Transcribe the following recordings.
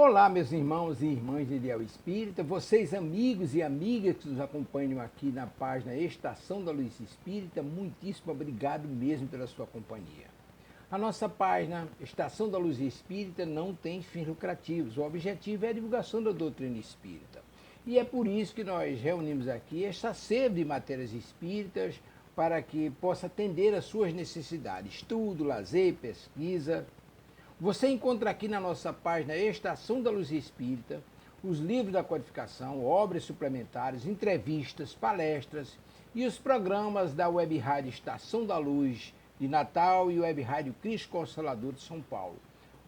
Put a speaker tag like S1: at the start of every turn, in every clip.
S1: Olá, meus irmãos e irmãs de Ideal Espírita, vocês amigos e amigas que nos acompanham aqui na página Estação da Luz Espírita, muitíssimo obrigado mesmo pela sua companhia. A nossa página Estação da Luz Espírita não tem fins lucrativos, o objetivo é a divulgação da doutrina espírita. E é por isso que nós reunimos aqui esta sede de matérias espíritas para que possa atender às suas necessidades, estudo, lazer, pesquisa. Você encontra aqui na nossa página Estação da Luz Espírita os livros da codificação, obras suplementares, entrevistas, palestras e os programas da Web Rádio Estação da Luz de Natal e Web Rádio Cristo Consolador de São Paulo.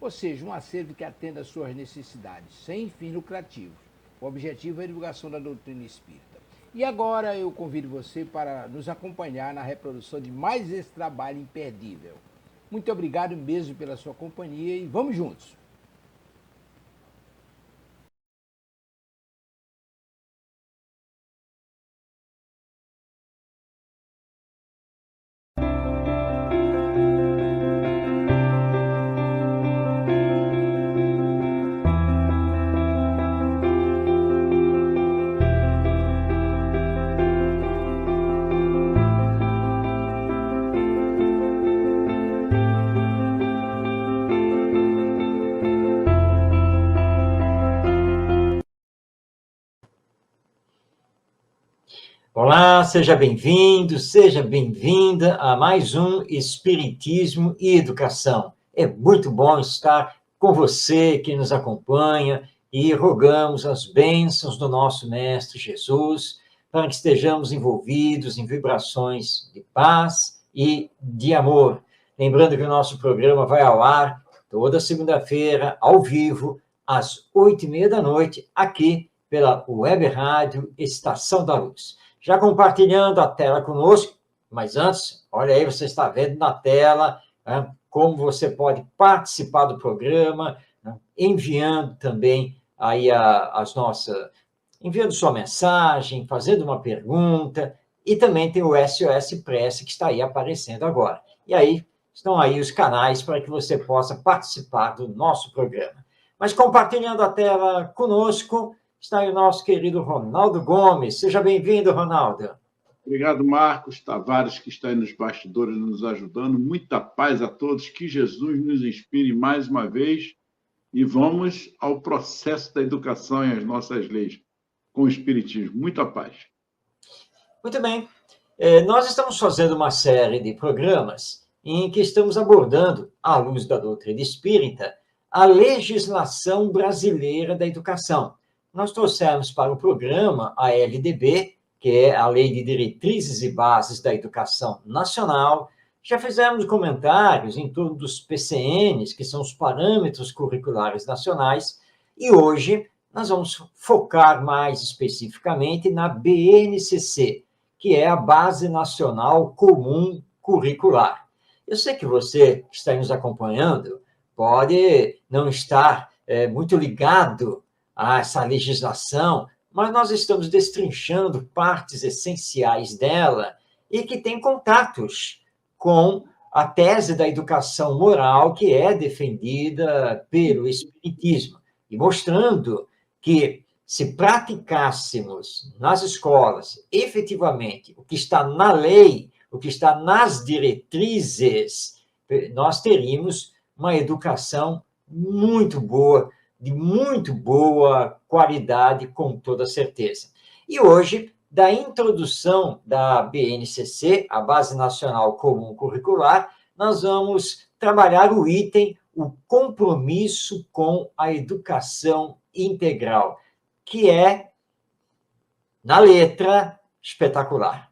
S1: Ou seja, um acervo que atenda às suas necessidades, sem fins lucrativos. O objetivo é a divulgação da doutrina espírita. E agora eu convido você para nos acompanhar na reprodução de mais esse trabalho imperdível. Muito obrigado mesmo pela sua companhia e vamos juntos!
S2: Olá, seja bem-vindo, seja bem-vinda a mais um Espiritismo e Educação. É muito bom estar com você que nos acompanha e rogamos as bênçãos do nosso Mestre Jesus para que estejamos envolvidos em vibrações de paz e de amor. Lembrando que o nosso programa vai ao ar toda segunda-feira, ao vivo, às 8h30 da noite, aqui pela Web Rádio Estação da Luz. Já compartilhando a tela conosco, mas antes, olha aí, você está vendo na tela como você pode participar do programa, enviando também aí enviando sua mensagem, fazendo uma pergunta, e também tem o SOS Prece que está aí aparecendo agora. E aí, estão aí os canais para que você possa participar do nosso programa. Mas compartilhando a tela conosco, está aí o nosso querido Ronaldo Gomes. Seja bem-vindo, Ronaldo.
S3: Obrigado, Marcos Tavares, que está aí nos bastidores nos ajudando. Muita paz a todos, que Jesus nos inspire mais uma vez e vamos ao processo da educação e às nossas leis com o Espiritismo. Muita paz.
S2: Muito bem. Nós estamos fazendo uma série de programas em que estamos abordando, à luz da doutrina espírita, a legislação brasileira da educação. Nós trouxemos para o programa a LDB, que é a Lei de Diretrizes e Bases da Educação Nacional. Já fizemos comentários em torno dos PCNs, que são os Parâmetros Curriculares Nacionais, e hoje nós vamos focar mais especificamente na BNCC, que é a Base Nacional Comum Curricular. Eu sei que você que está nos acompanhando pode não estar muito ligado a essa legislação, mas nós estamos destrinchando partes essenciais dela e que tem contatos com a tese da educação moral que é defendida pelo Espiritismo, e mostrando que, se praticássemos nas escolas, efetivamente, o que está na lei, o que está nas diretrizes, nós teríamos uma educação muito boa, de muito boa qualidade, com toda certeza. E hoje, da introdução da BNCC, a Base Nacional Comum Curricular, nós vamos trabalhar o item, o compromisso com a educação integral, que é, na letra, espetacular.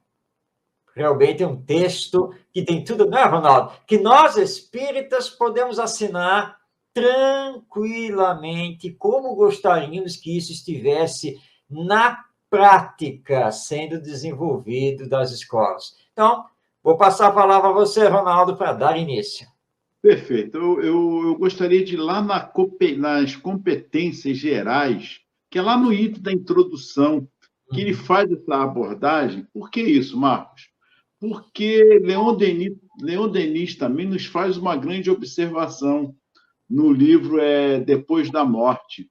S2: Realmente é um texto que tem tudo, não é, Ronaldo? Que nós, espíritas, podemos assinar tranquilamente, como gostaríamos que isso estivesse na prática, sendo desenvolvido das escolas. Então, vou passar a palavra a você, Ronaldo, para dar início.
S3: Perfeito. Eu gostaria de ir lá nas competências gerais, que é lá no item da introdução, que ele faz essa abordagem. Por que isso, Marcos? Porque Leon Denis também nos faz uma grande observação. no livro Depois da Morte.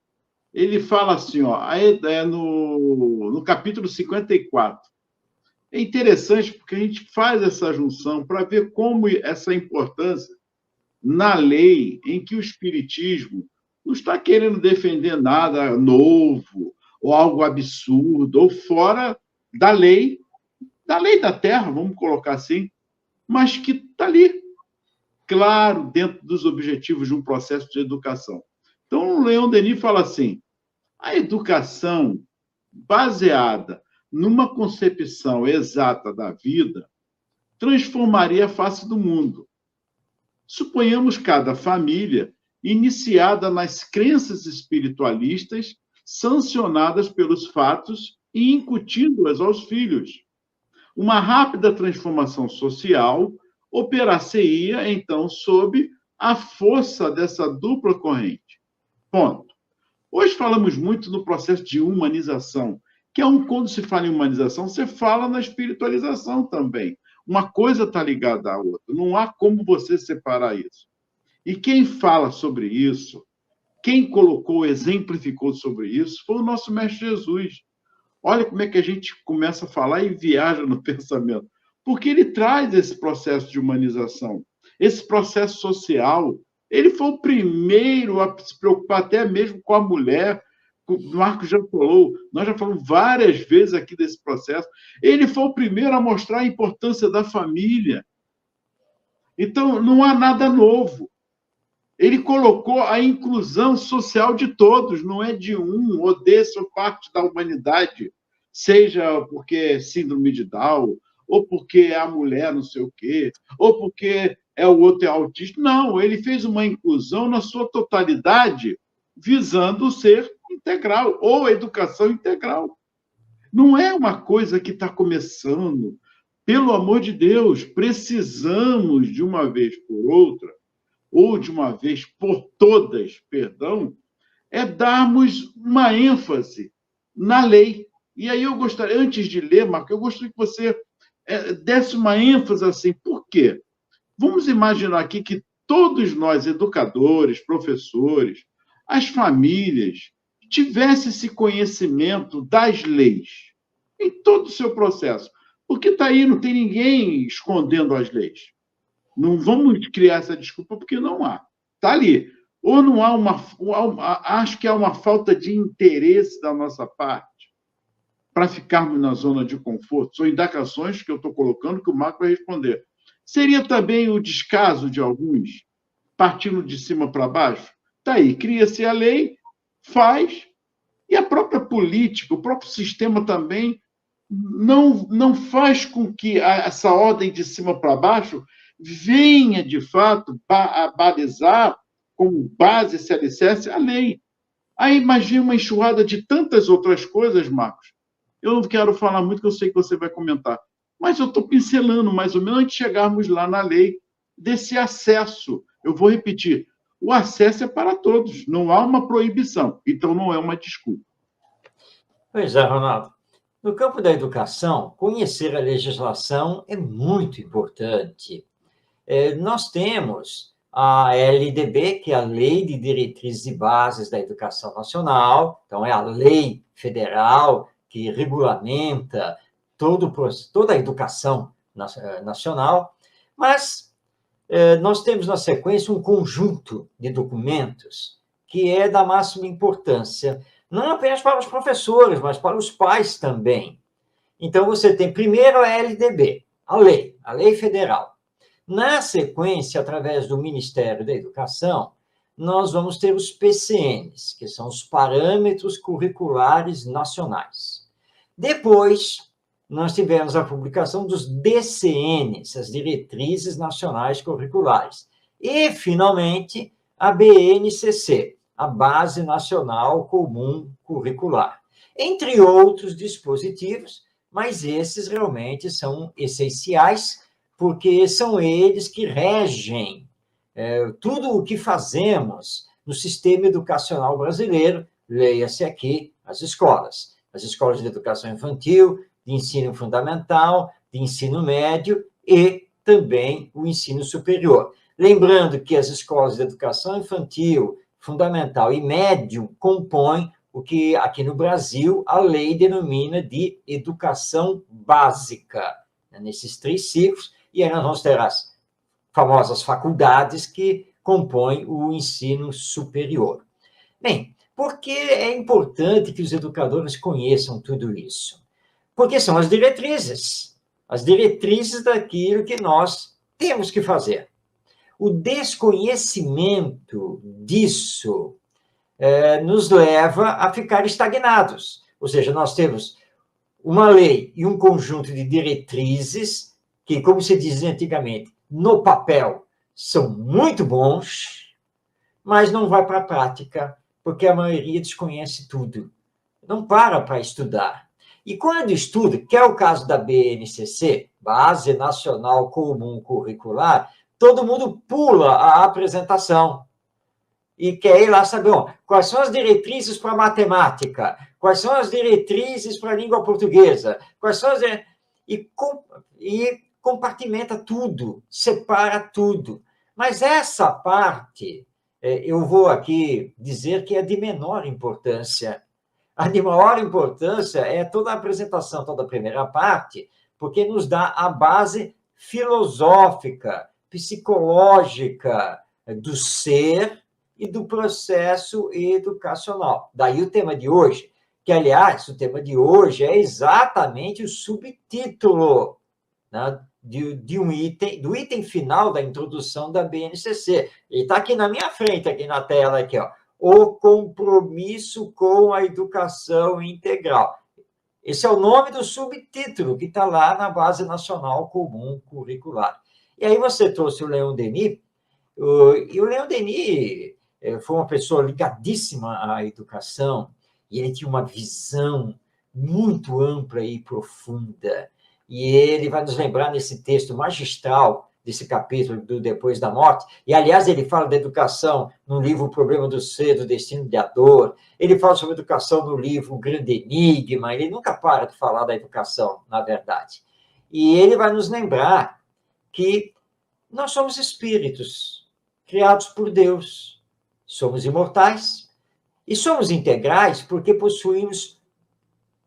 S3: Ele fala assim, ó, no capítulo 54. É interessante porque a gente faz essa junção para ver como essa importância na lei em que o Espiritismo não está querendo defender nada novo ou algo absurdo ou fora da lei da Terra, vamos colocar assim, mas que está ali, claro, dentro dos objetivos de um processo de educação. Então, o Leon Denis fala assim, a educação baseada numa concepção exata da vida transformaria a face do mundo. Suponhamos cada família iniciada nas crenças espiritualistas, sancionadas pelos fatos e incutindo-as aos filhos. Uma rápida transformação social operar-se-ia, então, sob a força dessa dupla corrente. Ponto. Hoje falamos muito no processo de humanização, que quando se fala em humanização, você fala na espiritualização também. Uma coisa está ligada à outra. Não há como você separar isso. E quem fala sobre isso, quem colocou, exemplificou sobre isso, foi o nosso Mestre Jesus. Olha como é que a gente começa a falar e viaja no pensamento. Porque ele traz esse processo de humanização, esse processo social. Ele foi o primeiro a se preocupar até mesmo com a mulher. O Marcos já falou, nós já falamos várias vezes aqui desse processo. Ele foi o primeiro a mostrar a importância da família. Então, não há nada novo. Ele colocou a inclusão social de todos, não é de um ou desse ou parte da humanidade, seja porque é síndrome de Down, ou porque é a mulher não sei o quê, ou porque o outro é autista. Não, ele fez uma inclusão na sua totalidade, visando ser integral, ou educação integral. Não é uma coisa que está começando. Pelo amor de Deus, precisamos, de uma vez por outra, ou de uma vez por todas, perdão, darmos uma ênfase na lei. E aí eu gostaria, antes de ler, Marco, eu gostaria que você desse uma ênfase assim. Por quê? Vamos imaginar aqui que todos nós, educadores, professores, as famílias, tivessem esse conhecimento das leis, em todo o seu processo. Porque está aí, não tem ninguém escondendo as leis. Não vamos criar essa desculpa, porque não há. Está ali. Ou não há acho que há uma falta de interesse da nossa parte para ficarmos na zona de conforto. São indagações que eu estou colocando que o Marco vai responder. Seria também o descaso de alguns, partindo de cima para baixo? Está aí, cria-se a lei, faz, e a própria política, o próprio sistema também não faz com que essa ordem de cima para baixo venha, de fato, a balizar como base, esse alicerce, a lei. Aí imagina uma enxurrada de tantas outras coisas, Marcos. Eu não quero falar muito, que eu sei que você vai comentar, mas eu estou pincelando, mais ou menos, antes de chegarmos lá na lei, desse acesso. Eu vou repetir, o acesso é para todos, não há uma proibição, então não é uma desculpa.
S2: Pois é, Ronaldo. No campo da educação, conhecer a legislação é muito importante. Nós temos a LDB, que é a Lei de Diretrizes e Bases da Educação Nacional, então é a lei federal que regulamenta toda a educação nacional, mas nós temos na sequência um conjunto de documentos que é da máxima importância, não apenas para os professores, mas para os pais também. Então, você tem primeiro a LDB, a lei federal. Na sequência, através do Ministério da Educação, nós vamos ter os PCNs, que são os Parâmetros Curriculares Nacionais. Depois, nós tivemos a publicação dos DCNs, as Diretrizes Nacionais Curriculares. E, finalmente, a BNCC, a Base Nacional Comum Curricular. Entre outros dispositivos, mas esses realmente são essenciais, porque são eles que regem tudo o que fazemos no sistema educacional brasileiro, leia-se aqui as escolas de educação infantil, de ensino fundamental, de ensino médio e também o ensino superior. Lembrando que as escolas de educação infantil, fundamental e médio compõem o que aqui no Brasil a lei denomina de educação básica, né, nesses 3 ciclos, e aí nós vamos ter as famosas faculdades que compõem o ensino superior. Bem, por que é importante que os educadores conheçam tudo isso? Porque são as diretrizes daquilo que nós temos que fazer. O desconhecimento disso nos leva a ficar estagnados. Ou seja, nós temos uma lei e um conjunto de diretrizes que, como se dizia antigamente, no papel são muito bons, mas não vai para a prática, porque a maioria desconhece tudo. Não para estudar. E quando estuda, que é o caso da BNCC, Base Nacional Comum Curricular, todo mundo pula a apresentação e quer ir lá saber quais são as diretrizes para matemática, quais são as diretrizes para a língua portuguesa, quais são as... E compartimenta tudo, separa tudo. Mas essa parte, eu vou aqui dizer que é de menor importância. A de maior importância é toda a apresentação, toda a primeira parte, porque nos dá a base filosófica, psicológica do ser e do processo educacional. Daí o tema de hoje, que, aliás, o tema de hoje é exatamente o subtítulo, né, do item final da introdução da BNCC. Ele está aqui na minha frente, aqui na tela, aqui, o compromisso com a educação integral. Esse é o nome do subtítulo que está lá na Base Nacional Comum Curricular. E aí você trouxe o Leon Denis, e o Leon Denis foi uma pessoa ligadíssima à educação, e ele tinha uma visão muito ampla e profunda. E ele vai nos lembrar nesse texto magistral desse capítulo do Depois da Morte, e, aliás, ele fala da educação no livro O Problema do Ser, do Destino e da Dor, ele fala sobre educação no livro O Grande Enigma, ele nunca para de falar da educação, na verdade. E ele vai nos lembrar que nós somos espíritos criados por Deus, somos imortais e somos integrais porque possuímos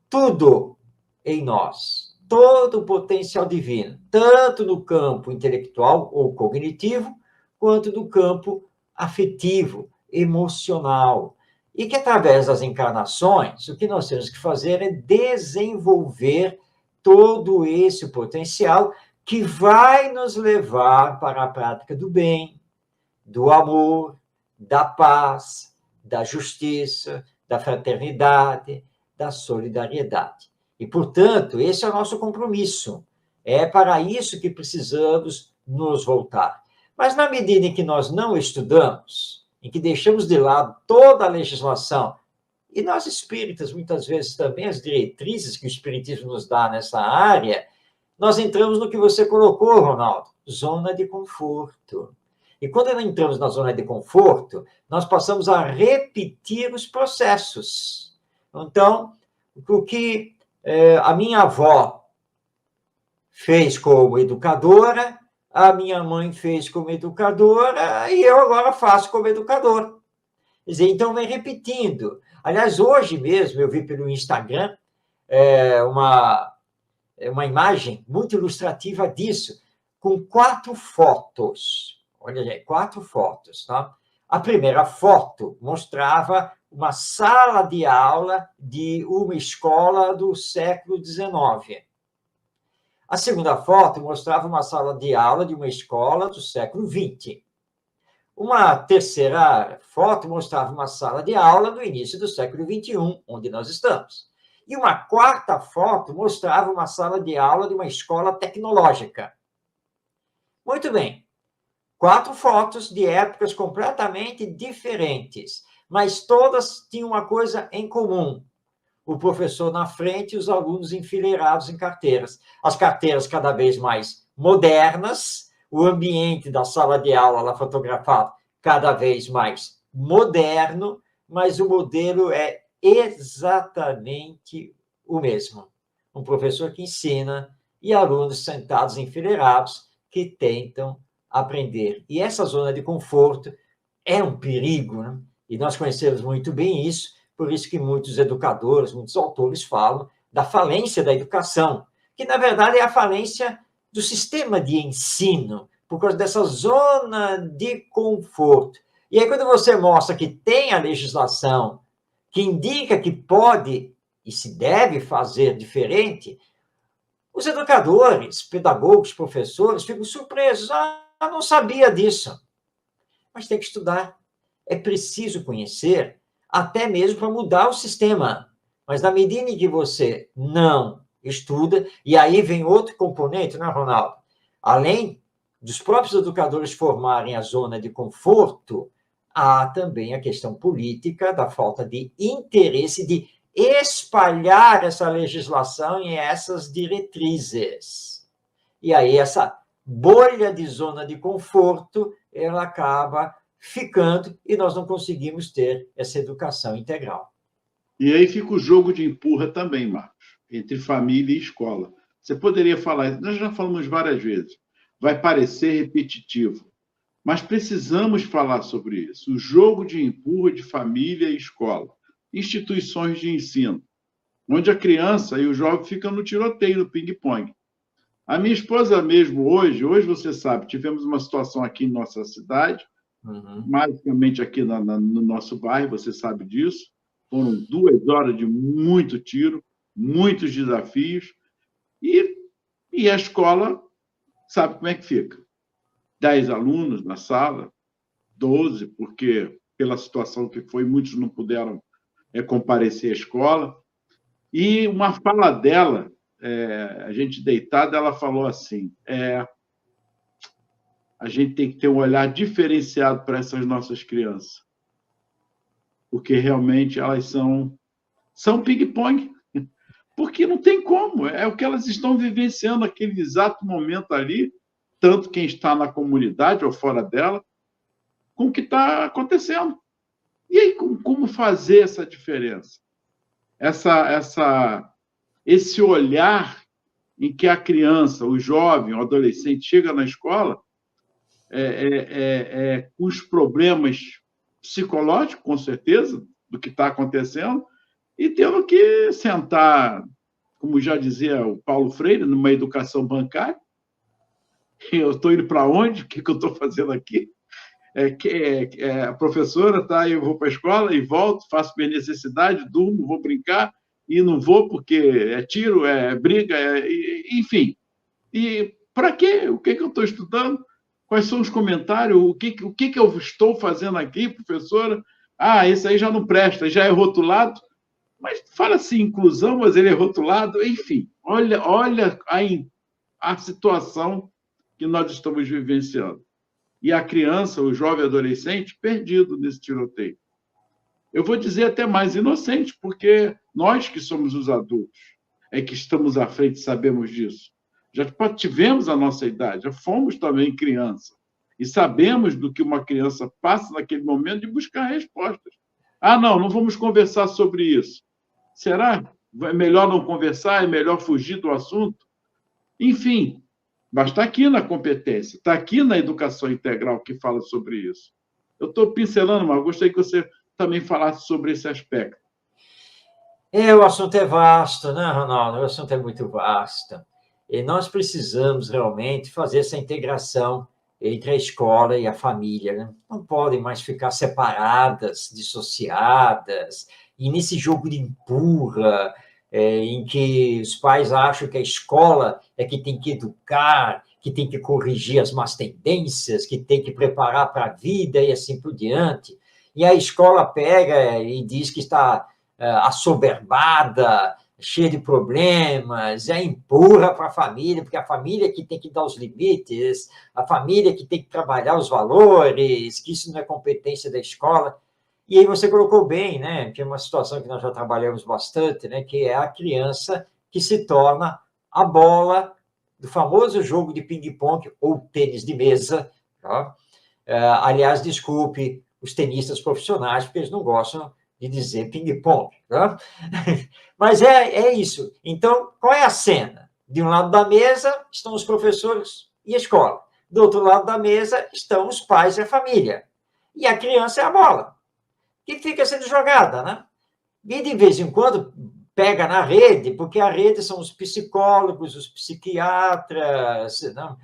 S2: tudo em nós, todo o potencial divino, tanto no campo intelectual ou cognitivo, quanto no campo afetivo, emocional. E que, através das encarnações, o que nós temos que fazer é desenvolver todo esse potencial que vai nos levar para a prática do bem, do amor, da paz, da justiça, da fraternidade, da solidariedade. E, portanto, esse é o nosso compromisso. É para isso que precisamos nos voltar. Mas, na medida em que nós não estudamos, em que deixamos de lado toda a legislação, e nós espíritas, muitas vezes também, as diretrizes que o espiritismo nos dá nessa área, nós entramos no que você colocou, Ronaldo, zona de conforto. E quando entramos na zona de conforto, nós passamos a repetir os processos. Então, o que a minha avó fez como educadora, a minha mãe fez como educadora, e eu agora faço como educador. Quer dizer, então, vem repetindo. Aliás, hoje mesmo, eu vi pelo Instagram uma imagem muito ilustrativa disso, com 4 fotos. Olha aí, 4 fotos, tá? A primeira foto mostrava uma sala de aula de uma escola do século XIX. A segunda foto mostrava uma sala de aula de uma escola do século XX. Uma terceira foto mostrava uma sala de aula do início do século XXI, onde nós estamos. E uma quarta foto mostrava uma sala de aula de uma escola tecnológica. Muito bem. 4 fotos de épocas completamente diferentes, mas todas tinham uma coisa em comum. O professor na frente e os alunos enfileirados em carteiras. As carteiras cada vez mais modernas, o ambiente da sala de aula lá fotografado cada vez mais moderno, mas o modelo é exatamente o mesmo. Um professor que ensina e alunos sentados enfileirados que tentam aprender. E essa zona de conforto é um perigo, né? E nós conhecemos muito bem isso, por isso que muitos educadores, muitos autores falam da falência da educação, que, na verdade, é a falência do sistema de ensino, por causa dessa zona de conforto. E aí, quando você mostra que tem a legislação que indica que pode e se deve fazer diferente, os educadores, pedagogos, professores ficam surpresos. Ah, eu não sabia disso. Mas tem que estudar. É preciso conhecer, até mesmo para mudar o sistema. Mas na medida em que você não estuda, e aí vem outro componente, né, Ronaldo? Além dos próprios educadores formarem a zona de conforto, há também a questão política da falta de interesse de espalhar essa legislação e essas diretrizes. E aí essa bolha de zona de conforto, ela acaba ficando e nós não conseguimos ter essa educação integral.
S3: E aí fica o jogo de empurra também, Marcos, entre família e escola. Você poderia falar, nós já falamos várias vezes, vai parecer repetitivo, mas precisamos falar sobre isso. O jogo de empurra de família e escola, instituições de ensino, onde a criança e o jovem ficam no tiroteio, no ping-pong. A minha esposa mesmo, hoje você sabe, tivemos uma situação aqui em nossa cidade, basicamente aqui no nosso bairro, você sabe disso. Foram 2 horas de muito tiro, muitos desafios, e a escola sabe como é que fica. 10 alunos na sala, 12, porque pela situação que foi, muitos não puderam comparecer à escola. E uma fala dela, a gente deitada, ela falou assim, a gente tem que ter um olhar diferenciado para essas nossas crianças, porque realmente elas são ping-pong, porque não tem como, é o que elas estão vivenciando naquele exato momento ali, tanto quem está na comunidade ou fora dela, com o que está acontecendo. E aí, como fazer essa diferença? Esse olhar em que a criança, o jovem, o adolescente chega na escola com os problemas psicológicos, com certeza, do que está acontecendo, e tendo que sentar, como já dizia o Paulo Freire, numa educação bancária. Eu estou indo para onde? O que eu estou fazendo aqui? A professora, tá, eu vou para a escola e volto, faço minha necessidade, durmo, vou brincar, e não vou porque é tiro, é briga, enfim. E para quê? O que eu estou estudando? Quais são os comentários? O que eu estou fazendo aqui, professora? Ah, esse aí já não presta, já é rotulado. Mas fala assim, inclusão, mas ele é rotulado. Enfim, olha a situação que nós estamos vivenciando. E a criança, o jovem adolescente, perdido nesse tiroteio. Eu vou dizer até mais inocente, porque nós que somos os adultos, que estamos à frente, sabemos disso. Já tivemos a nossa idade, já fomos também criança. E sabemos do que uma criança passa naquele momento de buscar respostas. Ah, não vamos conversar sobre isso. Será? É melhor não conversar? É melhor fugir do assunto? Enfim, mas está aqui na competência, está aqui na educação integral que fala sobre isso. Eu estou pincelando, mas gostaria que você também falasse sobre esse aspecto.
S2: O assunto é vasto, né, Ronaldo? O assunto é muito vasto. E nós precisamos realmente fazer essa integração entre a escola e a família, né? Não podem mais ficar separadas, dissociadas, e nesse jogo de empurra, em que os pais acham que a escola é que tem que educar, que tem que corrigir as más tendências, que tem que preparar para a vida e assim por diante. E a escola pega e diz que está assoberbada, cheia de problemas, empurra para a família, porque a família que tem que dar os limites, a família que tem que trabalhar os valores, que isso não é competência da escola. E aí você colocou bem, né, que é uma situação que nós já trabalhamos bastante, né, que é a criança que se torna a bola do famoso jogo de ping-pong ou tênis de mesa. Tá? Aliás, desculpe os tenistas profissionais, porque eles não gostam de dizer ping-pong. Tá? Mas é isso. Então, qual é a cena? De um lado da mesa estão os professores e a escola. Do outro lado da mesa estão os pais e a família. E a criança é a bola, que fica sendo jogada, né? E de vez em quando pega na rede, porque a rede são os psicólogos, os psiquiatras, não?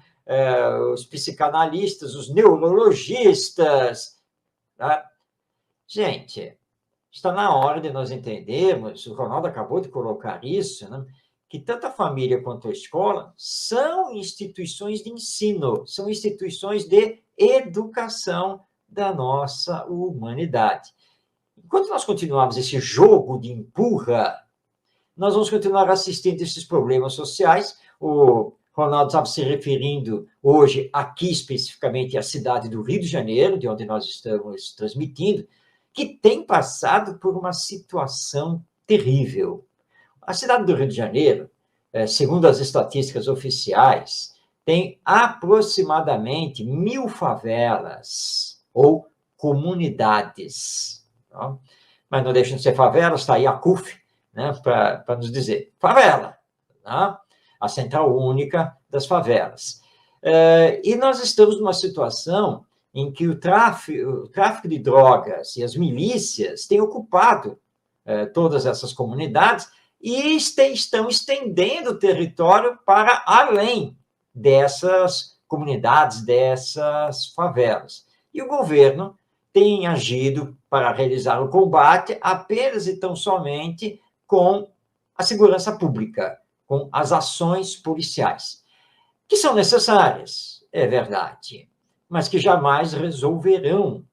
S2: Os psicanalistas, os neurologistas. Tá? Gente, está na hora de nós entendermos, o Ronaldo acabou de colocar isso, né? Que tanto a família quanto a escola são instituições de ensino, são instituições de educação da nossa humanidade. Enquanto nós continuarmos esse jogo de empurra, nós vamos continuar assistindo esses problemas sociais. O Ronaldo estava se referindo hoje, aqui especificamente, à cidade do Rio de Janeiro, de onde nós estamos transmitindo, que tem passado por uma situação terrível. A cidade do Rio de Janeiro, segundo as estatísticas oficiais, tem aproximadamente 1.000 favelas ou comunidades. Tá? Mas não deixam de ser favelas, está aí a CUF, né, para nos dizer. Favela, tá? A central única das favelas. E nós estamos numa situação em que o tráfico de drogas e as milícias têm ocupado todas essas comunidades e estão estendendo o território para além dessas comunidades, dessas favelas. E o governo tem agido para realizar o combate apenas e tão somente com a segurança pública, com as ações policiais, que são necessárias, é verdade, mas que jamais resolverão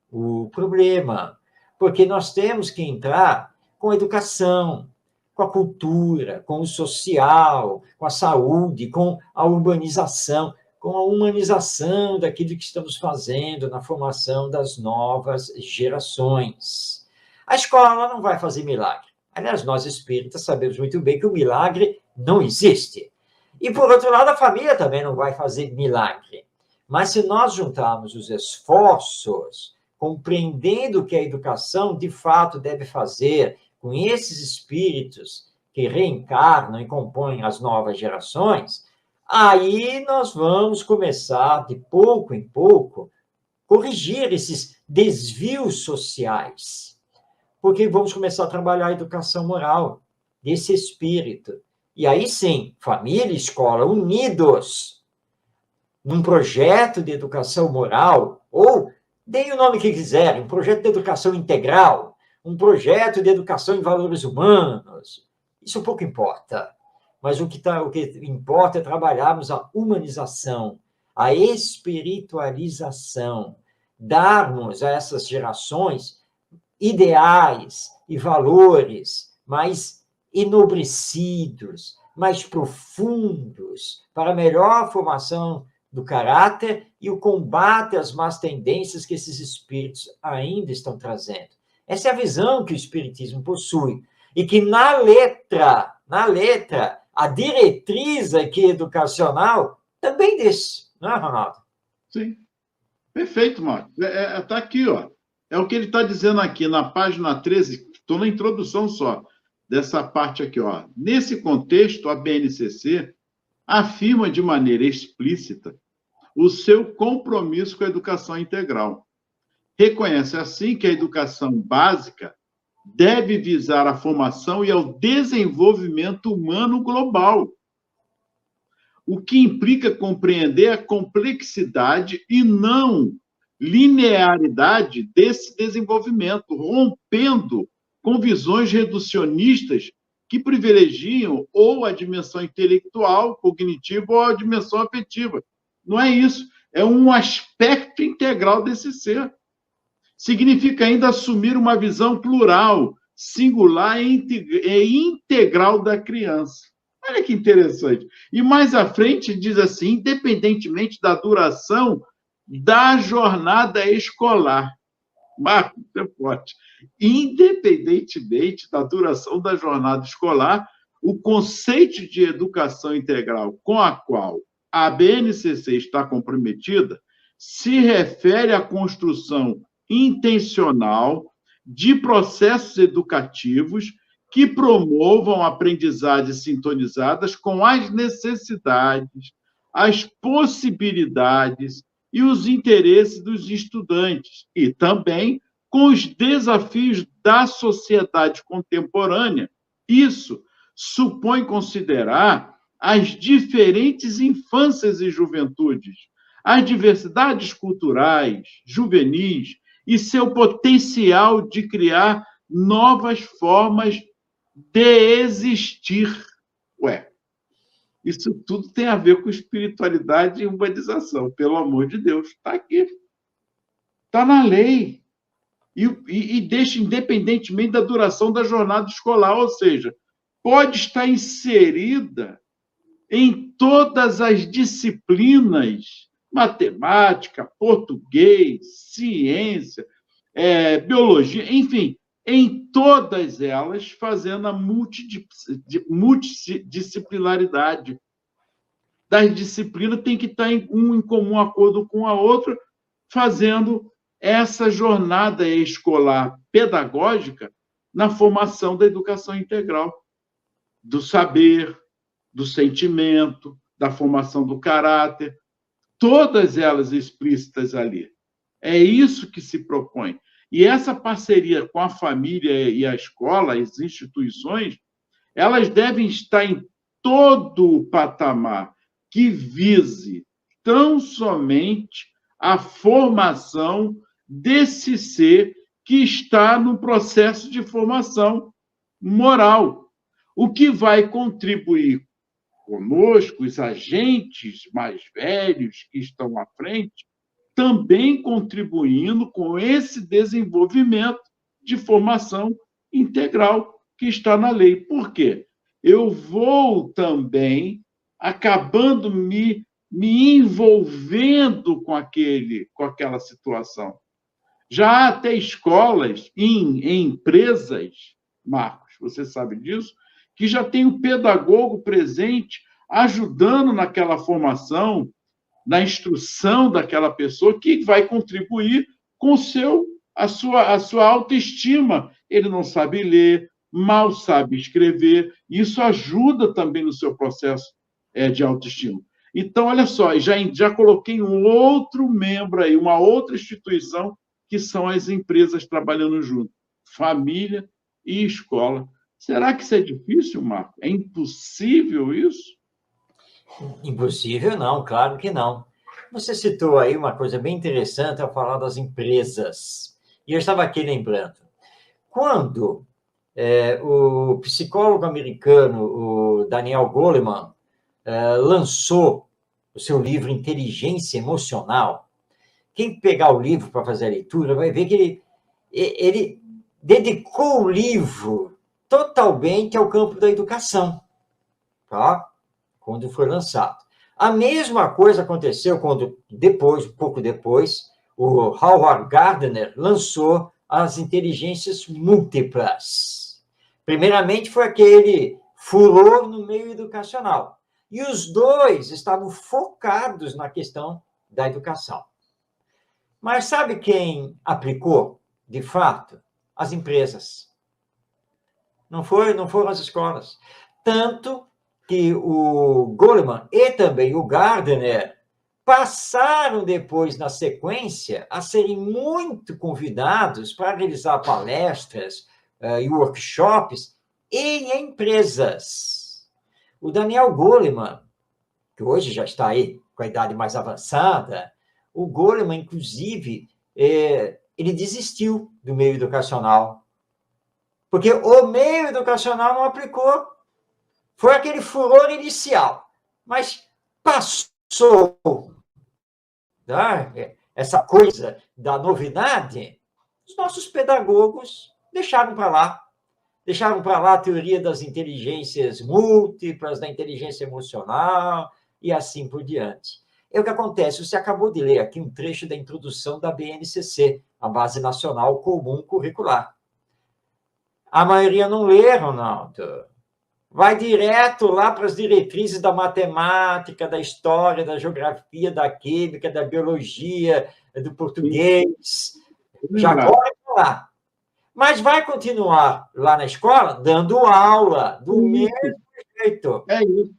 S2: o problema, porque nós temos que entrar com a educação, com a cultura, com o social, com a saúde, com a urbanização, com a humanização daquilo que estamos fazendo na formação das novas gerações. A escola não vai fazer milagre. Aliás, nós espíritas sabemos muito bem que o milagre não existe. E, por outro lado, a família também não vai fazer milagre. Mas se nós juntarmos os esforços, compreendendo o que a educação de fato deve fazer com esses espíritos que reencarnam e compõem as novas gerações, aí nós vamos começar, de pouco em pouco, corrigir esses desvios sociais. Porque vamos começar a trabalhar a educação moral desse espírito. E aí sim, família e escola unidos num projeto de educação moral, ou deem o nome que quiserem, um projeto de educação integral, um projeto de educação em valores humanos. Isso pouco importa. Mas o que importa é trabalharmos a humanização, a espiritualização, darmos a essas gerações ideais e valores mais enobrecidos, mais profundos, para a melhor formação do caráter e o combate às más tendências que esses espíritos ainda estão trazendo. Essa é a visão que o espiritismo possui. E que na letra, a diretriz aqui educacional também diz, não é, Ronaldo?
S3: Sim. Perfeito, Marcos. Está aqui, ó. É o que ele está dizendo aqui na página 13, estou na introdução só, dessa parte aqui, ó. Nesse contexto, a BNCC afirma de maneira explícita o seu compromisso com a educação integral. Reconhece, assim, que a educação básica deve visar a formação e ao desenvolvimento humano global, o que implica compreender a complexidade e não linearidade desse desenvolvimento, rompendo com visões reducionistas que privilegiam ou a dimensão intelectual, cognitiva, ou a dimensão afetiva. Não é isso. É um aspecto integral desse ser. Significa ainda assumir uma visão plural, singular e integral da criança. Olha que interessante. E mais à frente diz assim, independentemente da duração da jornada escolar. Marcos, é forte. Independentemente da duração da jornada escolar, o conceito de educação integral com a qual a BNCC está comprometida se refere à construção intencional de processos educativos que promovam aprendizagens sintonizadas com as necessidades, as possibilidades e os interesses dos estudantes, e também com os desafios da sociedade contemporânea. Isso supõe considerar as diferentes infâncias e juventudes, as diversidades culturais, juvenis e seu potencial de criar novas formas de existir. Ué, isso tudo tem a ver com espiritualidade e humanização, pelo amor de Deus. Está aqui. Está na lei. E deixa independentemente da duração da jornada escolar, ou seja, pode estar inserida em todas as disciplinas, matemática, português, ciência, biologia, enfim, em todas elas, fazendo a multidisciplinaridade das disciplinas, tem que estar em comum acordo com a outra, fazendo essa jornada escolar pedagógica na formação da educação integral, do saber, do sentimento, da formação do caráter, todas elas explícitas ali. É isso que se propõe. E essa parceria com a família e a escola, as instituições, elas devem estar em todo o patamar que vise tão somente a formação desse ser que está no processo de formação moral, o que vai contribuir conosco, os agentes mais velhos que estão à frente, também contribuindo com esse desenvolvimento de formação integral que está na lei. Por quê? Eu vou também acabando me envolvendo com aquela situação. Já há até escolas em empresas, Marcos, você sabe disso, que já tem o pedagogo presente ajudando naquela formação, na instrução daquela pessoa, que vai contribuir com a sua autoestima. Ele não sabe ler, mal sabe escrever, isso ajuda também no seu processo de autoestima. Então, olha só, já coloquei um outro membro aí, uma outra instituição, que são as empresas trabalhando junto, família e escola. Será que isso é difícil, Marco? É impossível isso?
S2: Impossível não, claro que não. Você citou aí uma coisa bem interessante ao falar das empresas. E eu estava aqui lembrando. Quando o psicólogo americano, o Daniel Goleman, lançou o seu livro Inteligência Emocional, quem pegar o livro para fazer a leitura vai ver que ele dedicou o livro totalmente ao campo da educação, tá? Quando foi lançado. A mesma coisa aconteceu quando, um pouco depois, o Howard Gardner lançou as inteligências múltiplas. Primeiramente, foi aquele furor no meio educacional. E os dois estavam focados na questão da educação. Mas sabe quem aplicou, de fato? As empresas. Não foram as escolas. Tanto que o Goleman e também o Gardner passaram depois, na sequência, a serem muito convidados para realizar palestras e workshops em empresas. O Daniel Goleman, que hoje já está aí com a idade mais avançada, o Goleman, inclusive, ele desistiu do meio educacional, porque o meio educacional não aplicou. Foi aquele furor inicial, mas passou, tá? Essa coisa da novidade, os nossos pedagogos deixaram para lá a teoria das inteligências múltiplas, da inteligência emocional e assim por diante. É o que acontece, você acabou de ler aqui um trecho da introdução da BNCC, a Base Nacional Comum Curricular. A maioria não lê, Ronaldo. Vai direto lá para as diretrizes da matemática, da história, da geografia, da química, da biologia, do português. Já corre para lá. Mas vai continuar lá na escola dando aula do mesmo jeito.
S3: É isso.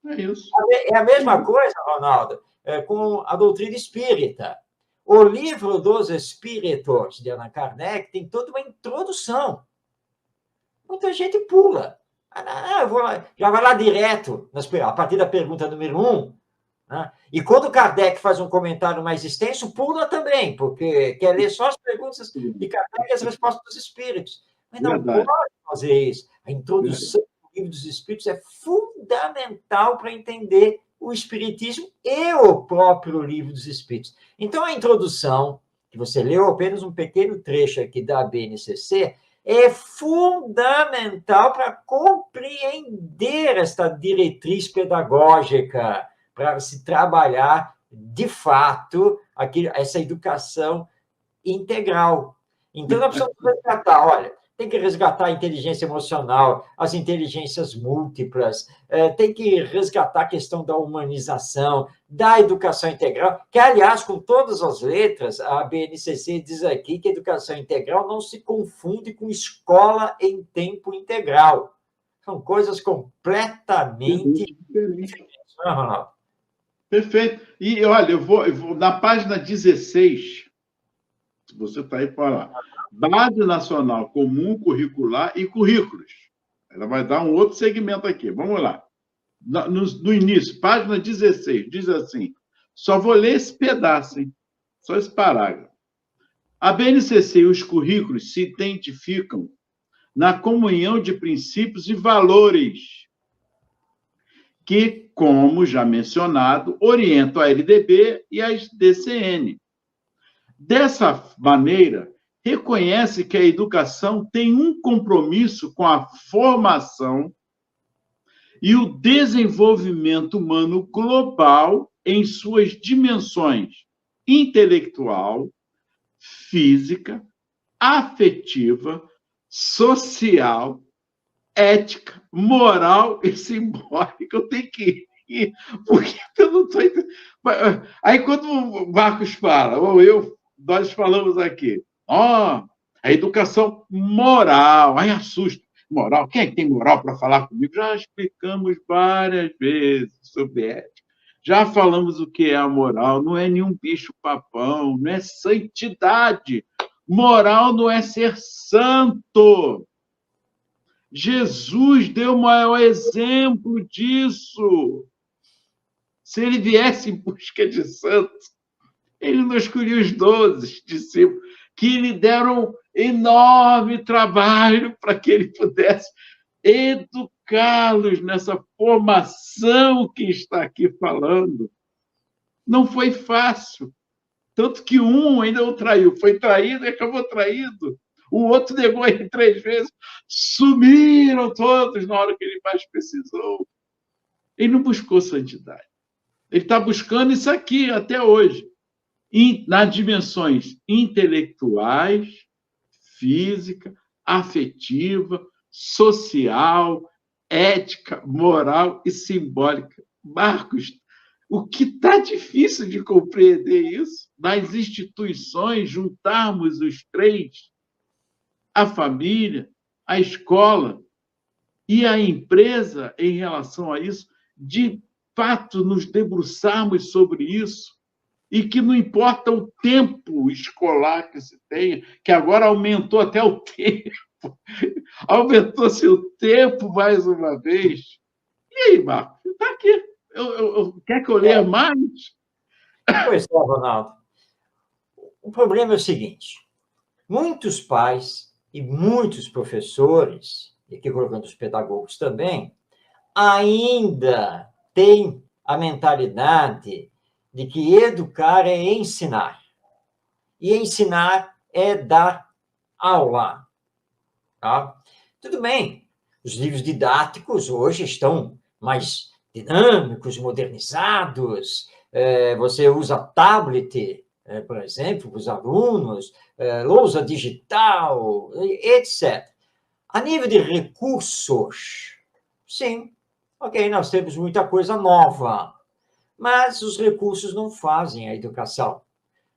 S3: É isso.
S2: É a mesma coisa, Ronaldo, com a doutrina espírita. O livro dos Espíritos, de Allan Kardec, tem toda uma introdução. Muita gente pula. Já vai lá direto, a partir da pergunta número 1. Né? E quando Kardec faz um comentário mais extenso, pula também, porque quer ler só as perguntas de Kardec e as respostas dos Espíritos. Mas não pode fazer isso. A introdução do livro dos Espíritos é fundamental para entender o Espiritismo e o próprio livro dos Espíritos. Então, a introdução, que você leu apenas um pequeno trecho aqui da BNCC, é fundamental para compreender esta diretriz pedagógica, para se trabalhar, de fato, essa educação integral. Então, nós precisamos resgatar, olha, tem que resgatar a inteligência emocional, as inteligências múltiplas, tem que resgatar a questão da humanização, da educação integral, que, aliás, com todas as letras, a BNCC diz aqui que a educação integral não se confunde com escola em tempo integral. São coisas completamente diferentes, não é, Ronaldo?
S3: Perfeito. E, olha, eu vou na página 16, se você está aí para lá, Base Nacional Comum Curricular e Currículos. Ela vai dar um outro segmento aqui. Vamos lá. No início, página 16, diz assim, só vou ler esse pedaço, hein? Só esse parágrafo. A BNCC e os currículos se identificam na comunhão de princípios e valores que, como já mencionado, orientam a LDB e as DCN. Dessa maneira, reconhece que a educação tem um compromisso com a formação e o desenvolvimento humano global em suas dimensões intelectual, física, afetiva, social, ética, moral e simbólica. Eu tenho que ir, porque eu não estou entendendo. Aí, quando o Marcos fala, ou nós falamos aqui, a educação moral, aí assusta. Moral, quem é que tem moral para falar comigo? Já explicamos várias vezes sobre ética. Já falamos o que é a moral, não é nenhum bicho-papão, não é santidade. Moral não é ser santo. Jesus deu o maior exemplo disso. Se ele viesse em busca de santos, ele não escolheu os 12 discípulos, que lhe deram enorme trabalho para que ele pudesse educá-los nessa formação que está aqui falando. Não foi fácil. Tanto que um ainda o traiu. Foi traído e acabou traído. O outro negou ele 3 vezes. Sumiram todos na hora que ele mais precisou. Ele não buscou santidade. Ele está buscando isso aqui até hoje. Nas dimensões intelectuais, física, afetiva, social, ética, moral e simbólica. Marcos, o que está difícil de compreender isso, nas instituições, juntarmos os 3, a família, a escola e a empresa em relação a isso, de fato nos debruçarmos sobre isso, e que não importa o tempo escolar que se tenha, que agora aumentou até o tempo, aumentou-se o tempo mais uma vez. E aí, Marcos? Está aqui. Quer que eu leia mais?
S2: Pois é, Ronaldo. O problema é o seguinte, muitos pais e muitos professores, e aqui colocando os pedagogos também, ainda têm a mentalidade de que educar é ensinar. E ensinar é dar aula. Tá? Tudo bem, os livros didáticos hoje estão mais dinâmicos, modernizados. Você usa tablet, por exemplo, para os alunos, lousa digital, etc. A nível de recursos, sim, ok, nós temos muita coisa nova, mas os recursos não fazem a educação.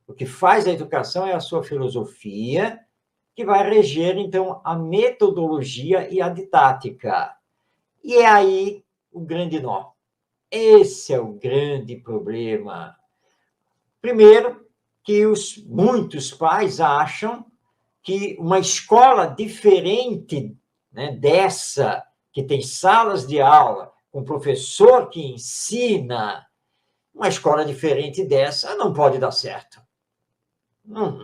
S2: O que faz a educação é a sua filosofia, que vai reger, então, a metodologia e a didática. E é aí o grande nó. Esse é o grande problema. Primeiro, que muitos pais acham que uma escola diferente, né, dessa, que tem salas de aula, com professor que ensina, uma escola diferente dessa não pode dar certo. Não,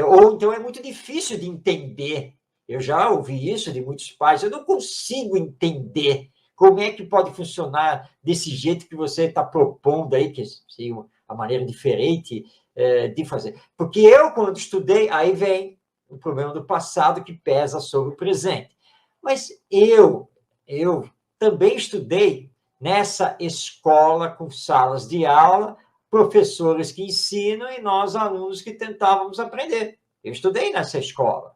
S2: ou então é muito difícil de entender. Eu já ouvi isso de muitos pais, eu não consigo entender como é que pode funcionar desse jeito que você está propondo aí, que seria a maneira diferente de fazer. Porque eu, quando estudei, aí vem o problema do passado que pesa sobre o presente. Mas eu também estudei nessa escola com salas de aula, professores que ensinam e nós, alunos, que tentávamos aprender. Eu estudei nessa escola,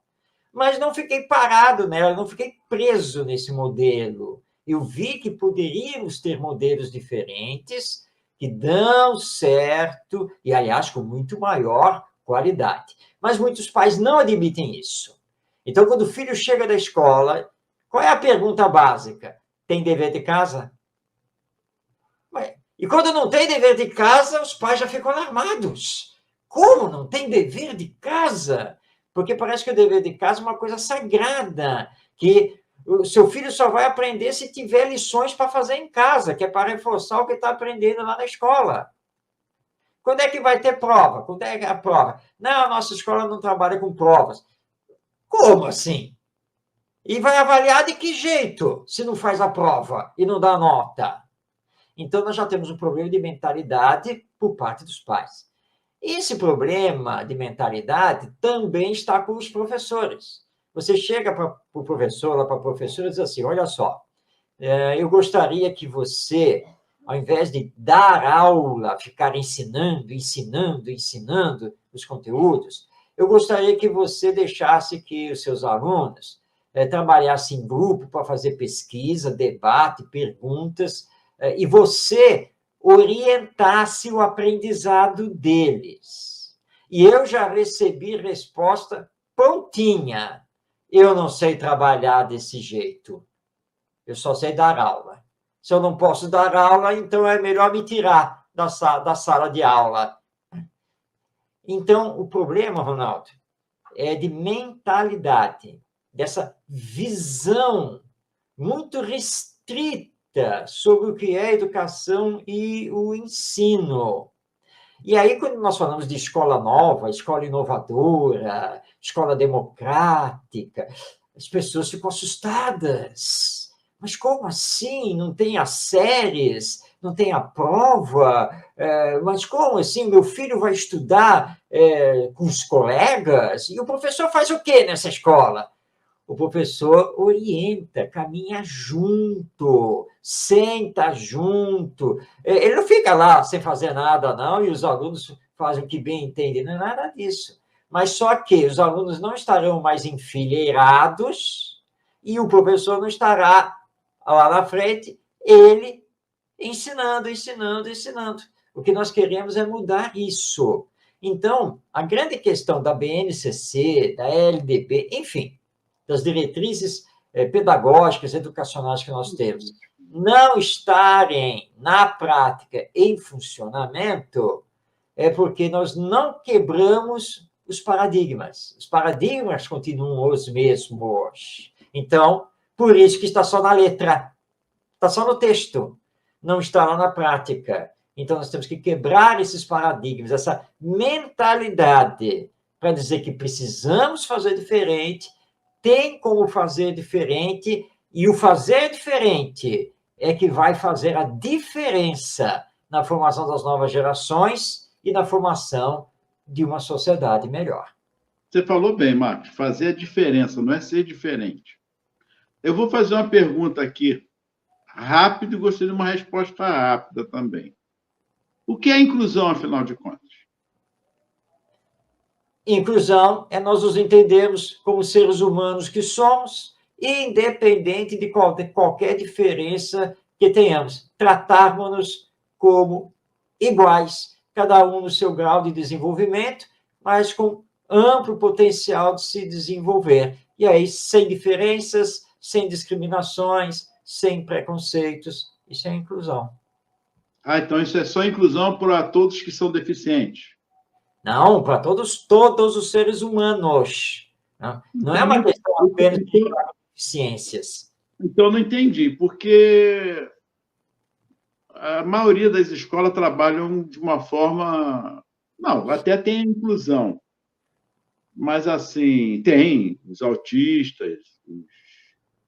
S2: mas não fiquei parado nela, não fiquei preso nesse modelo. Eu vi que poderíamos ter modelos diferentes, que dão certo, e, aliás, com muito maior qualidade. Mas muitos pais não admitem isso. Então, quando o filho chega da escola, qual é a pergunta básica? Tem dever de casa? E quando não tem dever de casa, os pais já ficam alarmados. Como não tem dever de casa? Porque parece que o dever de casa é uma coisa sagrada, que o seu filho só vai aprender se tiver lições para fazer em casa, que é para reforçar o que está aprendendo lá na escola. Quando é que vai ter prova? Quando é que é a prova? Não, a nossa escola não trabalha com provas. Como assim? E vai avaliar de que jeito, se não faz a prova e não dá nota? Então, nós já temos um problema de mentalidade por parte dos pais. Esse problema de mentalidade também está com os professores. Você chega para o professor, para a professora, e diz assim, olha só, eu gostaria que você, ao invés de dar aula, ficar ensinando os conteúdos, eu gostaria que você deixasse que os seus alunos trabalhassem em grupo para fazer pesquisa, debate, perguntas, e você orientasse o aprendizado deles. E eu já recebi resposta prontinha. Eu não sei trabalhar desse jeito. Eu só sei dar aula. Se eu não posso dar aula, então é melhor me tirar da sala de aula. Então, o problema, Ronaldo, é de mentalidade, dessa visão muito restrita sobre o que é educação e o ensino. E aí, quando nós falamos de escola nova, escola inovadora, escola democrática, as pessoas ficam assustadas. Mas como assim? Não tem as séries, não tem a prova? Mas como assim? Meu filho vai estudar com os colegas? E o professor faz o quê nessa escola? O professor orienta, caminha junto, senta junto. Ele não fica lá sem fazer nada, não, e os alunos fazem o que bem entendem. Não é nada disso. Mas só que os alunos não estarão mais enfileirados e o professor não estará lá na frente, ele ensinando. O que nós queremos é mudar isso. Então, a grande questão da BNCC, da LDB, enfim, das diretrizes pedagógicas, educacionais que nós temos, não estarem na prática em funcionamento, é porque nós não quebramos os paradigmas. Os paradigmas continuam os mesmos. Então, por isso que está só na letra, está só no texto, não está lá na prática. Então, nós temos que quebrar esses paradigmas, essa mentalidade, para dizer que precisamos fazer diferente, tem como fazer diferente, e o fazer diferente é que vai fazer a diferença na formação das novas gerações e na formação de uma sociedade melhor.
S3: Você falou bem, Marcos, fazer a diferença, não é ser diferente. Eu vou fazer uma pergunta aqui rápida e gostaria de uma resposta rápida também. O que é inclusão, afinal de contas?
S2: Inclusão é nós nos entendermos como seres humanos que somos, independente de qualquer diferença que tenhamos. Tratarmos-nos como iguais, cada um no seu grau de desenvolvimento, mas com amplo potencial de se desenvolver. E aí, sem diferenças, sem discriminações, sem preconceitos Isso é inclusão.
S3: Ah, então isso é só inclusão para todos que são deficientes.
S2: Não, para todos os seres humanos. Não é uma questão apenas de deficiências.
S3: Então, não entendi, porque a maioria das escolas trabalham de uma forma. Não, até tem inclusão, mas assim, tem os autistas, os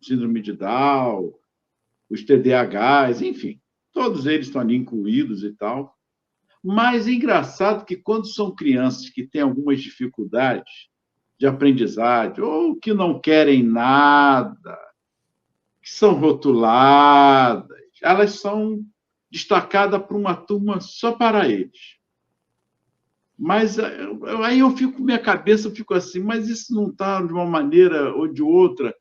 S3: síndrome de Down, os TDAHs, enfim, todos eles estão ali incluídos e tal. Mas é engraçado que quando são crianças que têm algumas dificuldades de aprendizagem, ou que não querem nada, que são rotuladas, elas são destacadas para uma turma só para eles. Mas aí eu fico, minha cabeça eu fico assim, mas isso não está de uma maneira ou de outra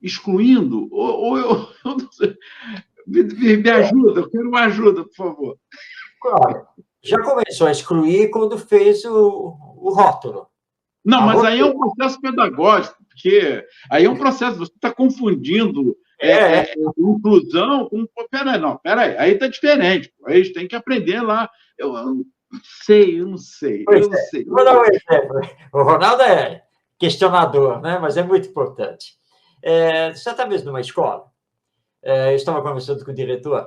S3: excluindo? Ou eu não sei. Me ajuda, eu quero uma ajuda, por favor.
S2: Claro. Já começou a excluir quando fez o rótulo.
S3: Não, mas aí é um processo pedagógico, porque aí é um processo, você está confundindo inclusão com. Peraí, aí está diferente, aí eles têm que aprender lá. Eu não sei.
S2: Vou dar um exemplo. O Ronaldo é questionador, né? Mas é muito importante. Certa vez numa escola, eu estava conversando com o diretor,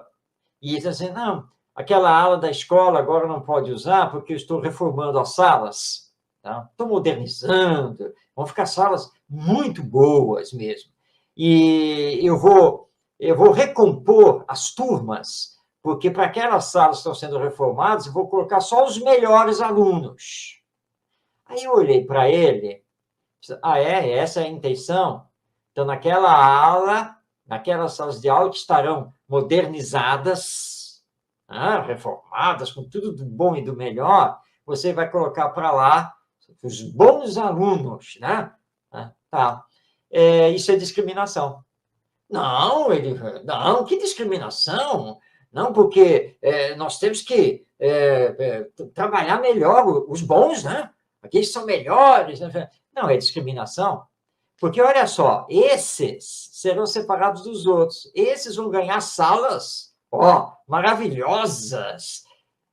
S2: e ele disse assim, não, aquela ala da escola agora não pode usar porque eu estou reformando as salas. Tá? Estou modernizando, vão ficar salas muito boas mesmo. E eu vou recompor as turmas, porque para aquelas salas que estão sendo reformadas, eu vou colocar só os melhores alunos. Aí eu olhei para ele, essa é a intenção? Então, naquela ala, naquelas salas de aula que estarão modernizadas, reformadas, com tudo do bom e do melhor, você vai colocar para lá os bons alunos, né? Tá. Isso é discriminação. Não, não, que discriminação? Não, porque nós temos que trabalhar melhor os bons, né? Aqueles são melhores. Né? Não, é discriminação. Porque, olha só, esses serão separados dos outros. Esses vão ganhar salas, maravilhosas.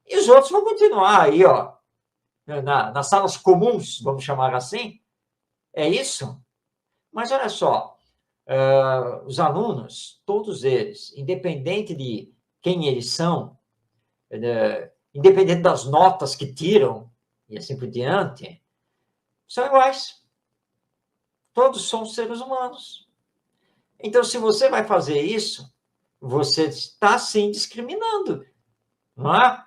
S2: E os outros vão continuar aí, nas salas comuns, vamos chamar assim. É isso? Mas olha só, os alunos, todos eles, independente de quem eles são, independente das notas que tiram, e assim por diante, são iguais. Todos são seres humanos. Então, se você vai fazer isso, você está, sim, discriminando. Não é?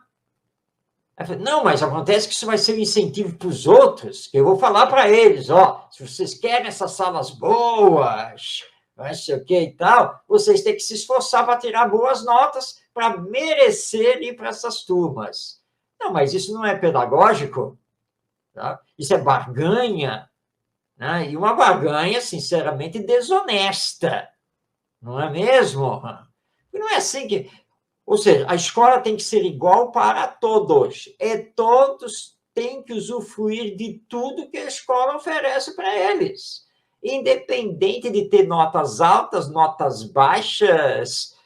S2: Não, mas acontece que isso vai ser um incentivo para os outros, que eu vou falar para eles, se vocês querem essas salas boas, não sei o que e tal, vocês têm que se esforçar para tirar boas notas para merecer ir para essas turmas. Não, mas isso não é pedagógico, tá? Isso é barganha, né? E uma barganha, sinceramente, desonesta, não é mesmo? E não é assim que... Ou seja, a escola tem que ser igual para todos. Todos têm que usufruir de tudo que a escola oferece para eles. Independente de ter notas altas, notas baixas,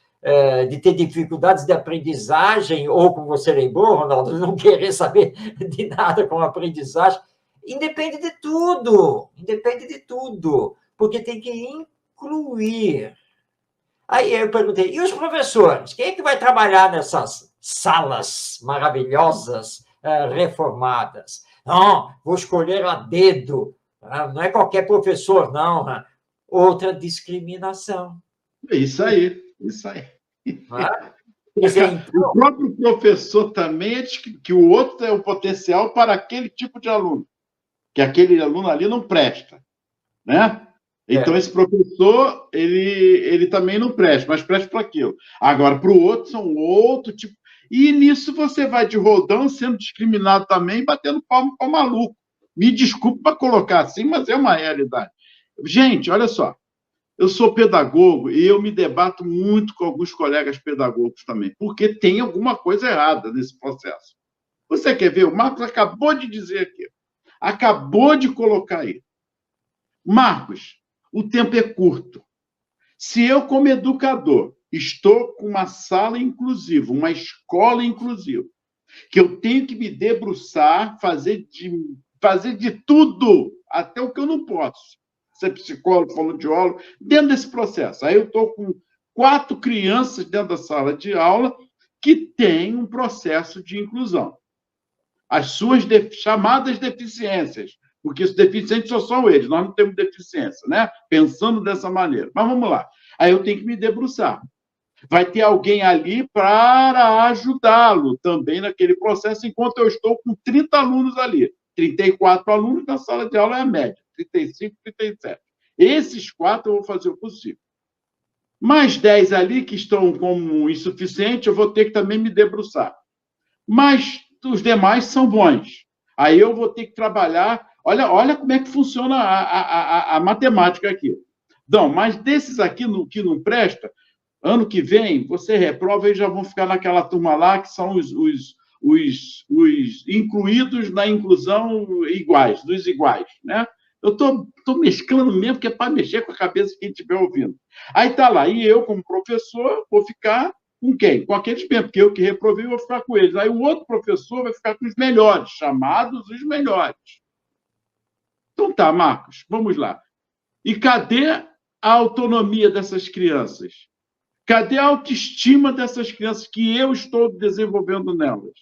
S2: de ter dificuldades de aprendizagem, ou, como você lembrou, Ronaldo, não querer saber de nada com a aprendizagem. Independe de tudo. Porque tem que incluir. Aí eu perguntei, e os professores? Quem é que vai trabalhar nessas salas maravilhosas, reformadas? Não, vou escolher a dedo. Não é qualquer professor, não. Outra discriminação.
S3: Isso aí. O próprio professor também diz que o outro é o potencial para aquele tipo de aluno, que aquele aluno ali não presta, né? Então, esse professor, ele também não presta, mas presta para aquilo. Agora, para o outro, são outro tipo. E nisso você vai de rodão, sendo discriminado também, batendo palmo para o maluco. Me desculpe para colocar assim, mas é uma realidade. Gente, olha só. Eu sou pedagogo e eu me debato muito com alguns colegas pedagogos também, porque tem alguma coisa errada nesse processo. Você quer ver? O Marcos acabou de dizer aqui. Acabou de colocar aí. Marcos, o tempo é curto. Se eu, como educador, estou com uma sala inclusiva, uma escola inclusiva, que eu tenho que me debruçar, fazer de tudo, até o que eu não posso. Ser psicólogo, fonoaudiólogo, dentro desse processo. Aí eu estou com 4 crianças dentro da sala de aula que têm um processo de inclusão. As suas chamadas deficiências, porque os deficientes só são eles, nós não temos deficiência, né? Pensando dessa maneira. Mas vamos lá. Aí eu tenho que me debruçar. Vai ter alguém ali para ajudá-lo também naquele processo, enquanto eu estou com 30 alunos ali. 34 alunos na sala de aula é a média, 35, 37. Esses 4 eu vou fazer o possível. Mais 10 ali que estão como insuficiente, eu vou ter que também me debruçar. Mas os demais são bons. Aí eu vou ter que trabalhar. Olha como é que funciona a matemática aqui. Não, mas desses aqui que não presta, ano que vem, você reprova e já vão ficar naquela turma lá que são os incluídos na inclusão iguais, dos iguais, né? Eu estou mesclando mesmo, porque é para mexer com a cabeça de quem estiver ouvindo. Aí está lá, e eu, como professor, vou ficar com quem? Com aqueles mesmo, porque eu que reprovei, vou ficar com eles. Aí o outro professor vai ficar com os melhores, chamados os melhores. Então tá, Marcos, vamos lá. E cadê a autonomia dessas crianças? Cadê a autoestima dessas crianças que eu estou desenvolvendo nelas?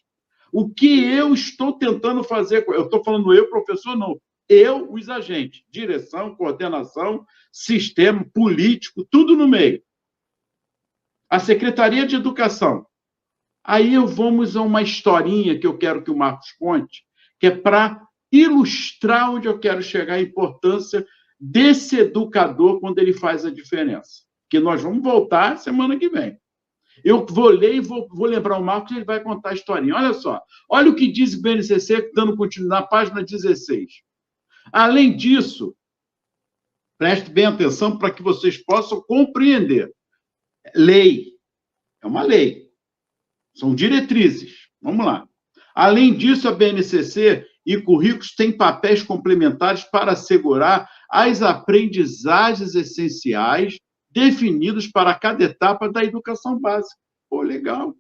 S3: O que eu estou tentando fazer? Eu estou falando eu, professor, não. Eu, os agentes. Direção, coordenação, sistema, político, tudo no meio. A Secretaria de Educação. Aí vamos a uma historinha que eu quero que o Marcos conte, que é para ilustrar onde eu quero chegar, a importância desse educador quando ele faz a diferença. Que nós vamos voltar semana que vem. Eu vou ler e vou lembrar o Marcos, ele vai contar a historinha. Olha só, olha o que diz o BNCC, dando continuidade na página 16. Além disso, preste bem atenção para que vocês possam compreender. Lei, é uma lei, são diretrizes. Vamos lá. Além disso, a BNCC e currículos têm papéis complementares para assegurar as aprendizagens essenciais definidos para cada etapa da educação básica. Pô, legal.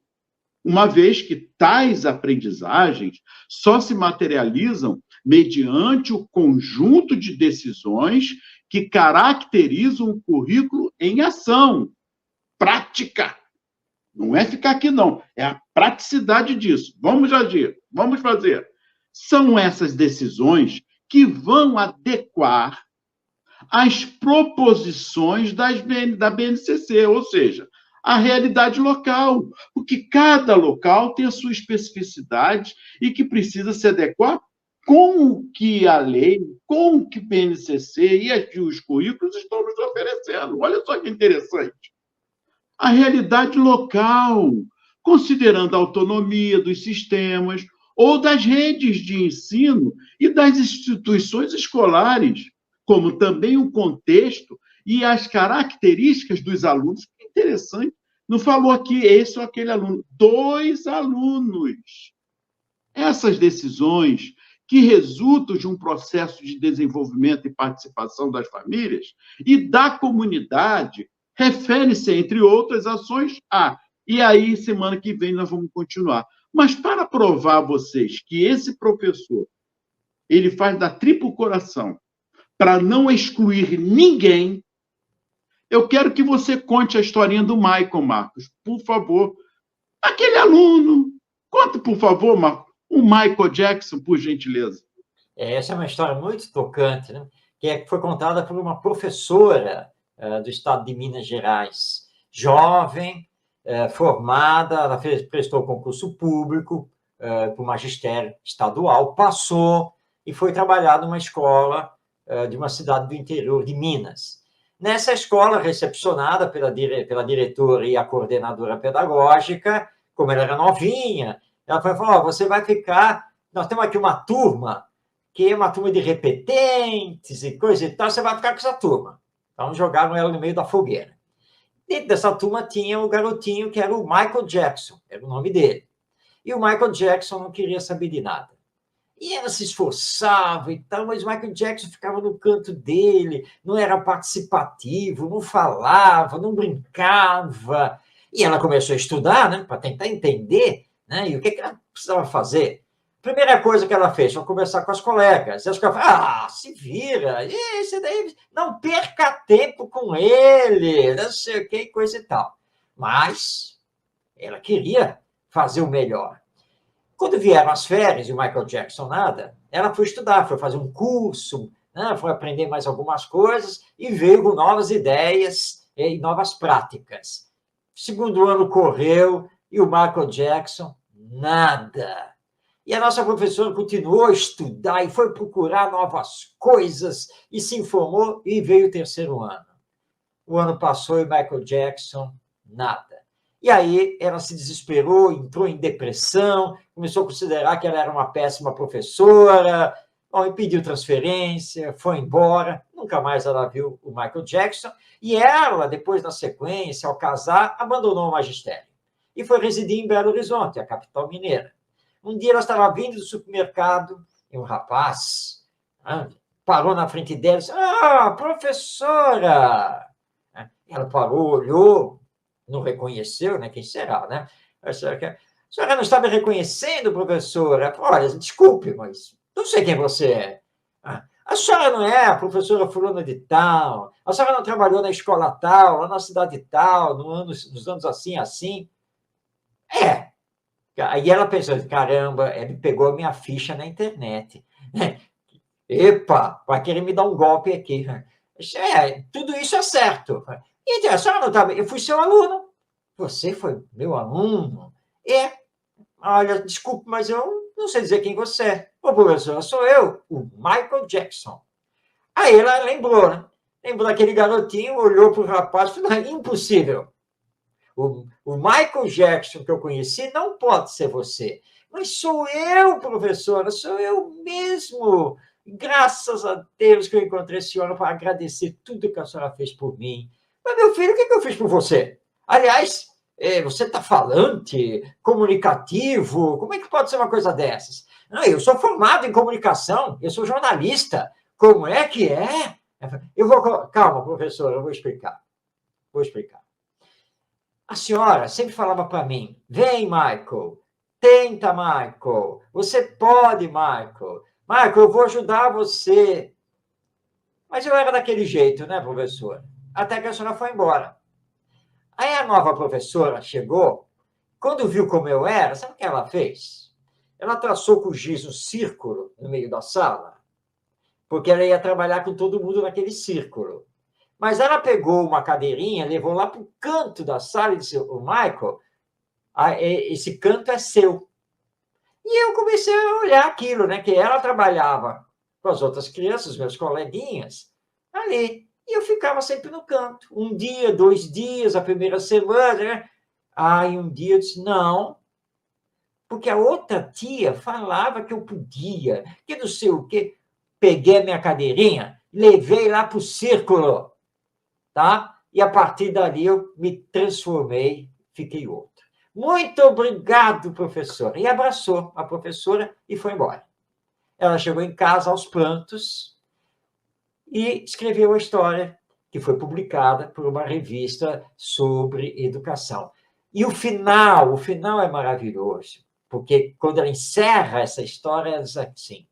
S3: Uma vez que tais aprendizagens só se materializam mediante o conjunto de decisões que caracterizam o currículo em ação, prática. Não é ficar aqui, não. É a praticidade disso. Vamos agir, vamos fazer. São essas decisões que vão adequar as proposições da BNCC, ou seja, a realidade local, porque cada local tem a sua especificidade e que precisa se adequar com o que a lei, com o que o BNCC e os currículos estão nos oferecendo. Olha só que interessante. A realidade local, considerando a autonomia dos sistemas ou das redes de ensino e das instituições escolares, como também o contexto e as características dos alunos. Que interessante. Não falou aqui esse ou aquele aluno. 2 alunos. Essas decisões que resultam de um processo de desenvolvimento e participação das famílias e da comunidade referem-se, entre outras ações, a... E aí, semana que vem, nós vamos continuar. Mas para provar a vocês que esse professor ele faz da triplo coração para não excluir ninguém, eu quero que você conte a historinha do Michael, Marcos, por favor. Aquele aluno. Conta, por favor, Marcos, o Michael Jackson, por gentileza.
S2: Essa é uma história muito tocante, né? Que foi contada por uma professora do estado de Minas Gerais, jovem, formada, ela prestou concurso público para o magistério estadual, passou e foi trabalhar numa escola de uma cidade do interior de Minas. Nessa escola, recepcionada pela diretora e a coordenadora pedagógica, como ela era novinha, ela falou, você vai ficar... Nós temos aqui uma turma, que é uma turma de repetentes e coisa e tal, você vai ficar com essa turma. Então, jogaram ela no meio da fogueira. Dentro dessa turma tinha o garotinho que era o Michael Jackson, era o nome dele. E o Michael Jackson não queria saber de nada. E ela se esforçava e tal, mas o Michael Jackson ficava no canto dele, não era participativo, não falava, não brincava. E ela começou a estudar, né, para tentar entender, né, e o que ela precisava fazer. Primeira coisa que ela fez foi conversar com as colegas. E as colegas falaram, se vira, esse daí, não perca tempo com ele, não sei o que, coisa e tal. Mas ela queria fazer o melhor. Quando vieram as férias e o Michael Jackson nada, ela foi estudar, foi fazer um curso, né, foi aprender mais algumas coisas e veio com novas ideias e novas práticas. O segundo ano correu e o Michael Jackson, nada. E a nossa professora continuou a estudar e foi procurar novas coisas e se informou e veio o terceiro ano. O ano passou e Michael Jackson, nada. E aí ela se desesperou, entrou em depressão, começou a considerar que ela era uma péssima professora, pediu transferência, foi embora, nunca mais ela viu o Michael Jackson, e ela, depois, na sequência, ao casar, abandonou o magistério e foi residir em Belo Horizonte, a capital mineira. Um dia ela estava vindo do supermercado e um rapaz parou na frente dela e disse, professora! Ela parou, olhou, não reconheceu, né? Quem será, né? A senhora não está me reconhecendo, professora? Olha, desculpe, mas não sei quem você é. A senhora não é a professora fulana de tal, a senhora não trabalhou na escola tal, lá na cidade tal, nos anos assim, assim. É. Aí ela pensou, caramba, ele pegou a minha ficha na internet. Epa, vai querer me dar um golpe aqui. Tudo isso é certo. E a senhora não estava... Eu fui seu aluno. Você foi meu aluno? Olha, desculpe, mas eu não sei dizer quem você é. Ô, professor, sou eu, o Michael Jackson. Aí ela lembrou, né? Lembrou daquele garotinho, olhou para o rapaz e falou, impossível. O Michael Jackson que eu conheci não pode ser você. Mas sou eu, professora, sou eu mesmo. Graças a Deus que eu encontrei a senhora para agradecer tudo que a senhora fez por mim. Mas, meu filho, o que eu fiz por você? Aliás, você está falante, comunicativo, como é que pode ser uma coisa dessas? Não, eu sou formado em comunicação, eu sou jornalista. Como é que é? Calma, professora, eu vou explicar. A senhora sempre falava para mim, vem, Michael, tenta, Michael, você pode, Michael. Michael, eu vou ajudar você. Mas eu era daquele jeito, né, professora? Até que a senhora foi embora. Aí a nova professora chegou, quando viu como eu era, sabe o que ela fez? Ela traçou com giz um círculo no meio da sala, porque ela ia trabalhar com todo mundo naquele círculo. Mas ela pegou uma cadeirinha, levou lá para o canto da sala e disse, Michael, esse canto é seu. E eu comecei a olhar aquilo, né? Que ela trabalhava com as outras crianças, meus coleguinhas, ali. E eu ficava sempre no canto. Um dia, 2 dias, a primeira semana, né? Aí um dia eu disse, não, porque a outra tia falava que eu podia, que não sei o quê. Peguei a minha cadeirinha, levei lá para o círculo, tá? E a partir dali eu me transformei, fiquei outro. Muito obrigado, professora. E abraçou a professora e foi embora. Ela chegou em casa aos prantos e escreveu a história que foi publicada por uma revista sobre educação. E o final é maravilhoso, porque quando ela encerra essa história, ela diz assim,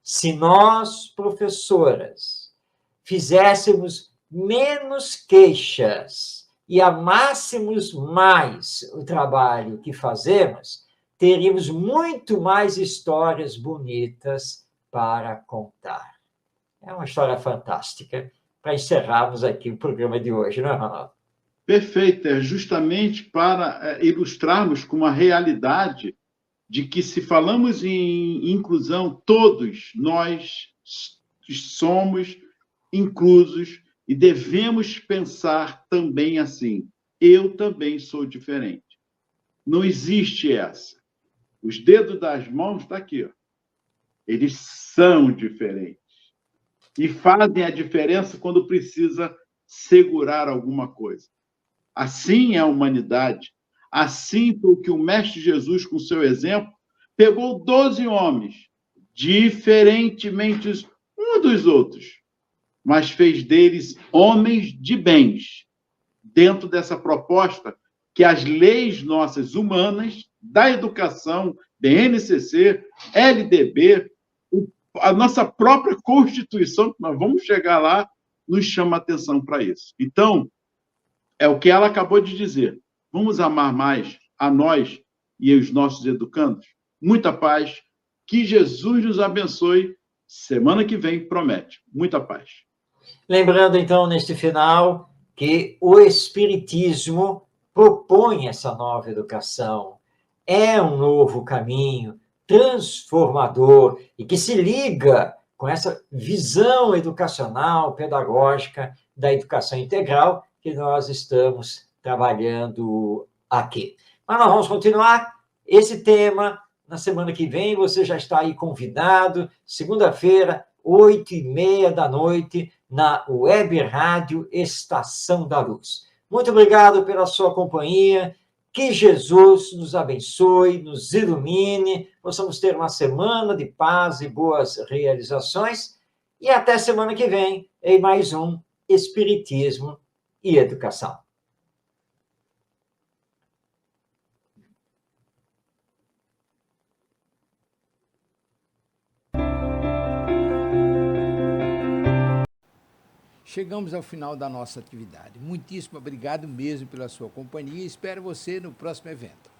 S2: se nós, professoras, fizéssemos menos queixas e amássemos mais o trabalho que fazemos, teríamos muito mais histórias bonitas para contar. É uma história fantástica para encerrarmos aqui o programa de hoje, não é, Ronaldo?
S3: Perfeito, é justamente para ilustrarmos com uma realidade de que, se falamos em inclusão, todos nós somos inclusos e devemos pensar também assim. Eu também sou diferente. Não existe essa. Os dedos das mãos estão aqui. Ó. Eles são diferentes. E fazem a diferença quando precisa segurar alguma coisa. Assim é a humanidade. Assim foi o que o Mestre Jesus, com seu exemplo, pegou 12 homens, diferentemente uns dos outros, mas fez deles homens de bens. Dentro dessa proposta, que as leis nossas humanas, da educação, BNCC, LDB, a nossa própria Constituição, que nós vamos chegar lá, nos chama a atenção para isso. Então, é o que ela acabou de dizer. Vamos amar mais a nós e os nossos educandos? Muita paz. Que Jesus nos abençoe. Semana que vem promete. Muita paz.
S2: Lembrando, então, neste final, que o Espiritismo propõe essa nova educação. É um novo caminho transformador e que se liga com essa visão educacional, pedagógica da educação integral que nós estamos trabalhando aqui. Mas nós vamos continuar esse tema na semana que vem. Você já está aí convidado, segunda-feira, 8h30 da noite, na Web Rádio Estação da Luz. Muito obrigado pela sua companhia. Que Jesus nos abençoe, nos ilumine, possamos ter uma semana de paz e boas realizações. E até semana que vem, em mais um Espiritismo e Educação.
S1: Chegamos ao final da nossa atividade. Muitíssimo obrigado mesmo pela sua companhia e espero você no próximo evento.